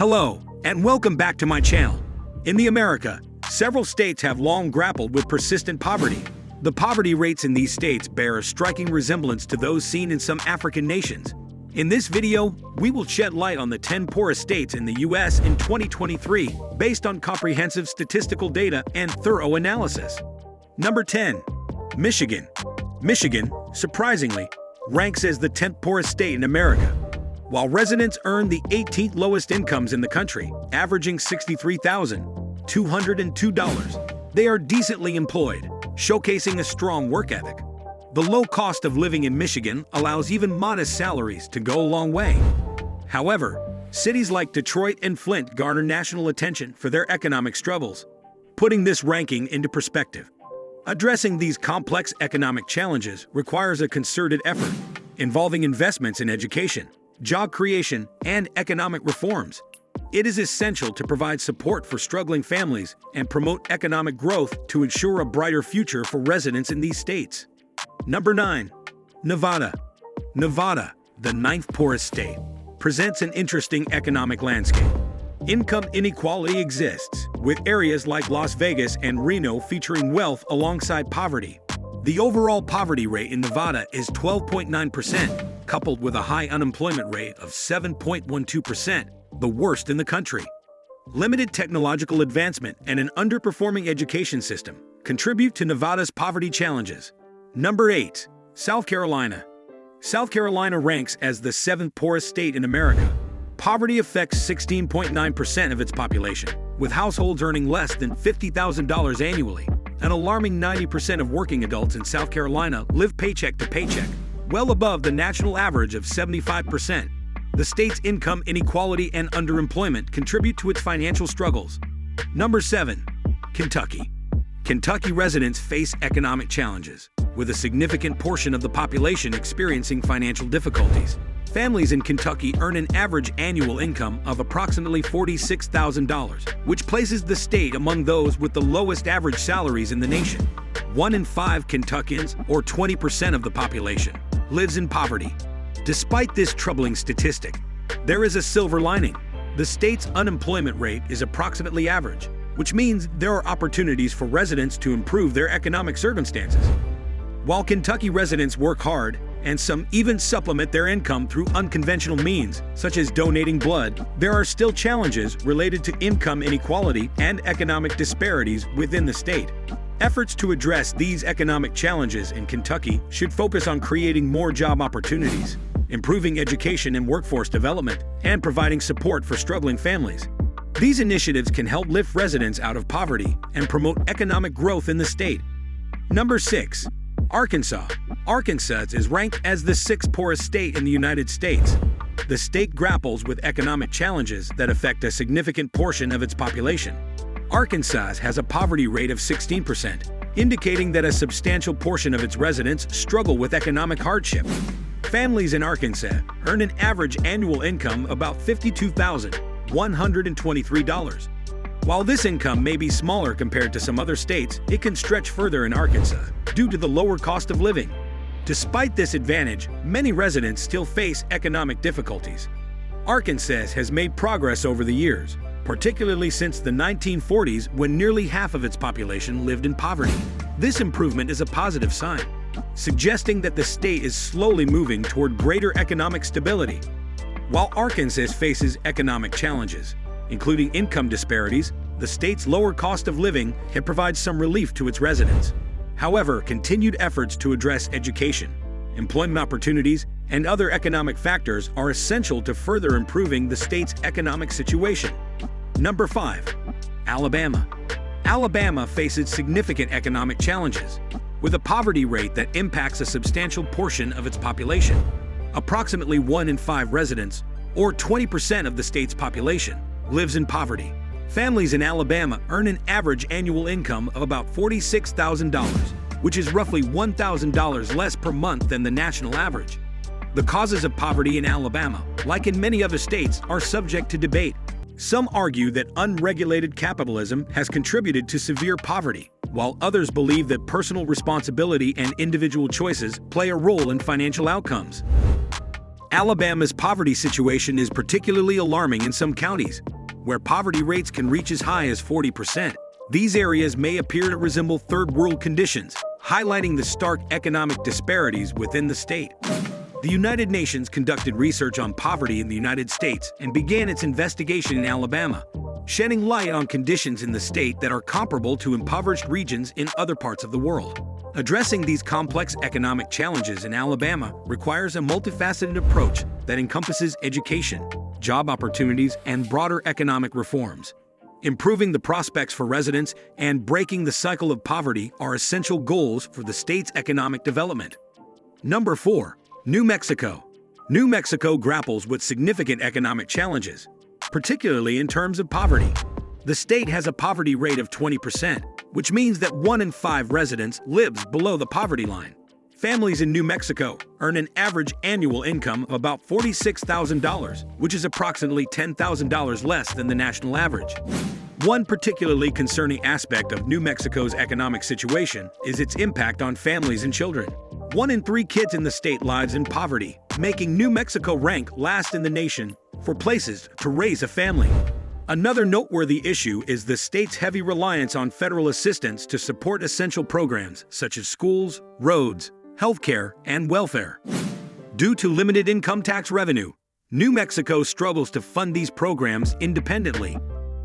Hello, and welcome back to my channel. In the America, several states have long grappled with persistent poverty. The poverty rates in these states bear a striking resemblance to those seen in some African nations. In this video, we will shed light on the 10 poorest states in the U.S. in 2023, based on comprehensive statistical data and thorough analysis. Number 10. Michigan. Michigan, surprisingly, ranks as the 10th poorest state in America. While residents earn the 18th lowest incomes in the country, averaging $63,202, they are decently employed, showcasing a strong work ethic. The low cost of living in Michigan allows even modest salaries to go a long way. However, cities like Detroit and Flint garner national attention for their economic struggles, putting this ranking into perspective. Addressing these complex economic challenges requires a concerted effort, involving investments in education, job creation, and economic reforms. It is essential to provide support for struggling families and promote economic growth to ensure a brighter future for residents in these states. Number 9. Nevada. Nevada, the 9th poorest state, presents an interesting economic landscape. Income inequality exists, with areas like Las Vegas and Reno featuring wealth alongside poverty. The overall poverty rate in Nevada is 12.9%, coupled with a high unemployment rate of 7.12%, the worst in the country. Limited technological advancement and an underperforming education system contribute to Nevada's poverty challenges. Number 8. South Carolina. South Carolina ranks as the 7th poorest state in America. Poverty affects 16.9% of its population, with households earning less than $50,000 annually. An alarming 90% of working adults in South Carolina live paycheck to paycheck, well above the national average of 75%. The state's income inequality and underemployment contribute to its financial struggles. Number 7. Kentucky. Kentucky residents face economic challenges, with a significant portion of the population experiencing financial difficulties. Families in Kentucky earn an average annual income of approximately $46,000, which places the state among those with the lowest average salaries in the nation. 1 in 5 Kentuckians, or 20% of the population, lives in poverty. Despite this troubling statistic, there is a silver lining. The state's unemployment rate is approximately average, which means there are opportunities for residents to improve their economic circumstances. While Kentucky residents work hard, and some even supplement their income through unconventional means, such as donating blood, there are still challenges related to income inequality and economic disparities within the state. Efforts to address these economic challenges in Kentucky should focus on creating more job opportunities, improving education and workforce development, and providing support for struggling families. These initiatives can help lift residents out of poverty and promote economic growth in the state. Number 6. Arkansas. Arkansas is ranked as the 6th poorest state in the United States. The state grapples with economic challenges that affect a significant portion of its population. Arkansas has a poverty rate of 16%, indicating that a substantial portion of its residents struggle with economic hardship. Families in Arkansas earn an average annual income about $52,123. While this income may be smaller compared to some other states, it can stretch further in Arkansas due to the lower cost of living. Despite this advantage, many residents still face economic difficulties. Arkansas has made progress over the years, particularly since the 1940s when nearly half of its population lived in poverty. This improvement is a positive sign, suggesting that the state is slowly moving toward greater economic stability. While Arkansas faces economic challenges, including income disparities, the state's lower cost of living can provide some relief to its residents. However, continued efforts to address education, employment opportunities, and other economic factors are essential to further improving the state's economic situation. Number 5. Alabama. Alabama faces significant economic challenges, with a poverty rate that impacts a substantial portion of its population. Approximately 1 in 5 residents, or 20% of the state's population, lives in poverty. Families in Alabama earn an average annual income of about $46,000, which is roughly $1,000 less per month than the national average. The causes of poverty in Alabama, like in many other states, are subject to debate. Some argue that unregulated capitalism has contributed to severe poverty, while others believe that personal responsibility and individual choices play a role in financial outcomes. Alabama's poverty situation is particularly alarming in some counties, where poverty rates can reach as high as 40%. These areas may appear to resemble third-world conditions, highlighting the stark economic disparities within the state. The United Nations conducted research on poverty in the United States and began its investigation in Alabama, shedding light on conditions in the state that are comparable to impoverished regions in other parts of the world. Addressing these complex economic challenges in Alabama requires a multifaceted approach that encompasses education, job opportunities, and broader economic reforms. Improving the prospects for residents and breaking the cycle of poverty are essential goals for the state's economic development. Number 4. New Mexico. New Mexico grapples with significant economic challenges, particularly in terms of poverty. The state has a poverty rate of 20%, which means that 1 in 5 residents lives below the poverty line. Families in New Mexico earn an average annual income of about $46,000, which is approximately $10,000 less than the national average. One particularly concerning aspect of New Mexico's economic situation is its impact on families and children. 1 in 3 kids in the state lives in poverty, making New Mexico rank last in the nation for places to raise a family. Another noteworthy issue is the state's heavy reliance on federal assistance to support essential programs such as schools, roads, healthcare, and welfare. Due to limited income tax revenue, New Mexico struggles to fund these programs independently.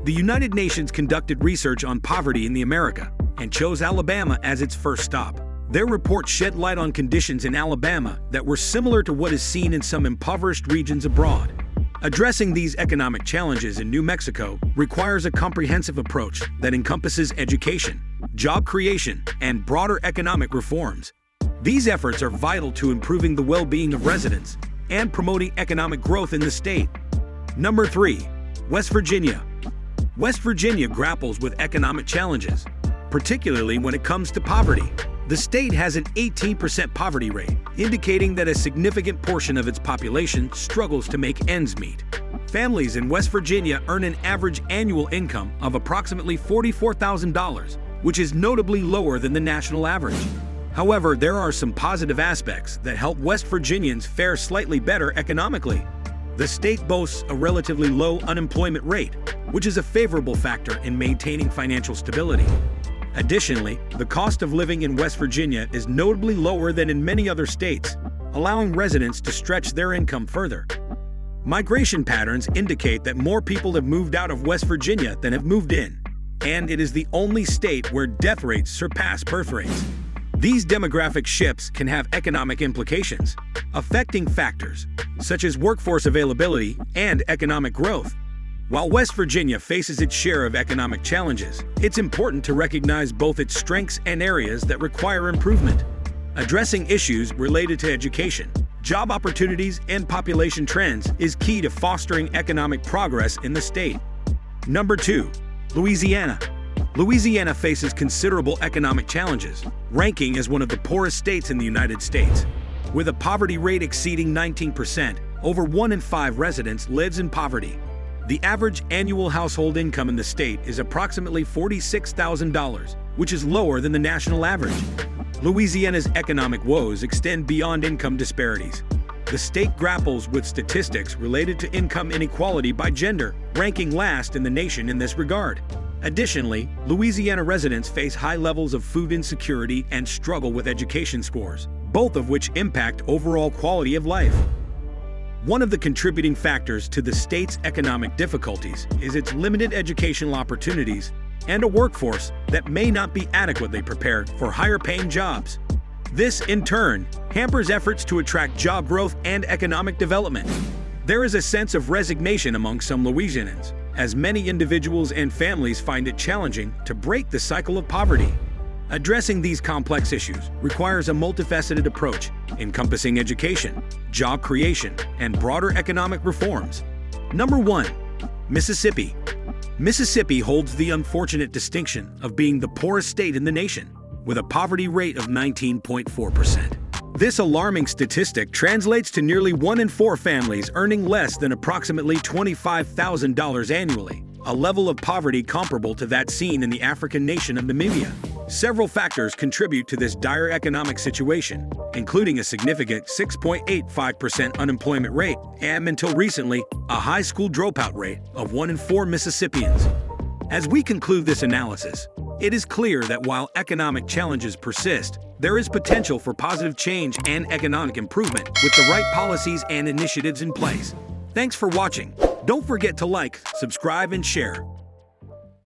The United Nations conducted research on poverty in the America and chose Alabama as its first stop. Their report shed light on conditions in Alabama that were similar to what is seen in some impoverished regions abroad. Addressing these economic challenges in New Mexico requires a comprehensive approach that encompasses education, job creation, and broader economic reforms. These efforts are vital to improving the well-being of residents and promoting economic growth in the state. Number 3. West Virginia. West Virginia grapples with economic challenges, particularly when it comes to poverty. The state has an 18% poverty rate, indicating that a significant portion of its population struggles to make ends meet. Families in West Virginia earn an average annual income of approximately $44,000, which is notably lower than the national average. However, there are some positive aspects that help West Virginians fare slightly better economically. The state boasts a relatively low unemployment rate, which is a favorable factor in maintaining financial stability. Additionally, the cost of living in West Virginia is notably lower than in many other states, allowing residents to stretch their income further. Migration patterns indicate that more people have moved out of West Virginia than have moved in, and it is the only state where death rates surpass birth rates. These demographic shifts can have economic implications, affecting factors such as workforce availability and economic growth. While West Virginia faces its share of economic challenges, it's important to recognize both its strengths and areas that require improvement. Addressing issues related to education, job opportunities, and population trends is key to fostering economic progress in the state. Number 2. Louisiana. Louisiana faces considerable economic challenges, ranking as one of the poorest states in the United States. With a poverty rate exceeding 19%, over 1 in 5 residents lives in poverty. The average annual household income in the state is approximately $46,000, which is lower than the national average. Louisiana's economic woes extend beyond income disparities. The state grapples with statistics related to income inequality by gender, ranking last in the nation in this regard. Additionally, Louisiana residents face high levels of food insecurity and struggle with education scores, both of which impact overall quality of life. One of the contributing factors to the state's economic difficulties is its limited educational opportunities and a workforce that may not be adequately prepared for higher-paying jobs. This, in turn, hampers efforts to attract job growth and economic development. There is a sense of resignation among some Louisianans, as many individuals and families find it challenging to break the cycle of poverty. Addressing these complex issues requires a multifaceted approach, encompassing education, job creation, and broader economic reforms. Number 1. Mississippi. Mississippi holds the unfortunate distinction of being the poorest state in the nation, with a poverty rate of 19.4%. This alarming statistic translates to nearly 1 in 4 families earning less than approximately $25,000 annually, a level of poverty comparable to that seen in the African nation of Namibia. Several factors contribute to this dire economic situation, including a significant 6.85% unemployment rate and, until recently, a high school dropout rate of 1 in 4 Mississippians. As we conclude this analysis, it is clear that while economic challenges persist, there is potential for positive change and economic improvement with the right policies and initiatives in place. Thanks for watching. Don't forget to like, subscribe, and share.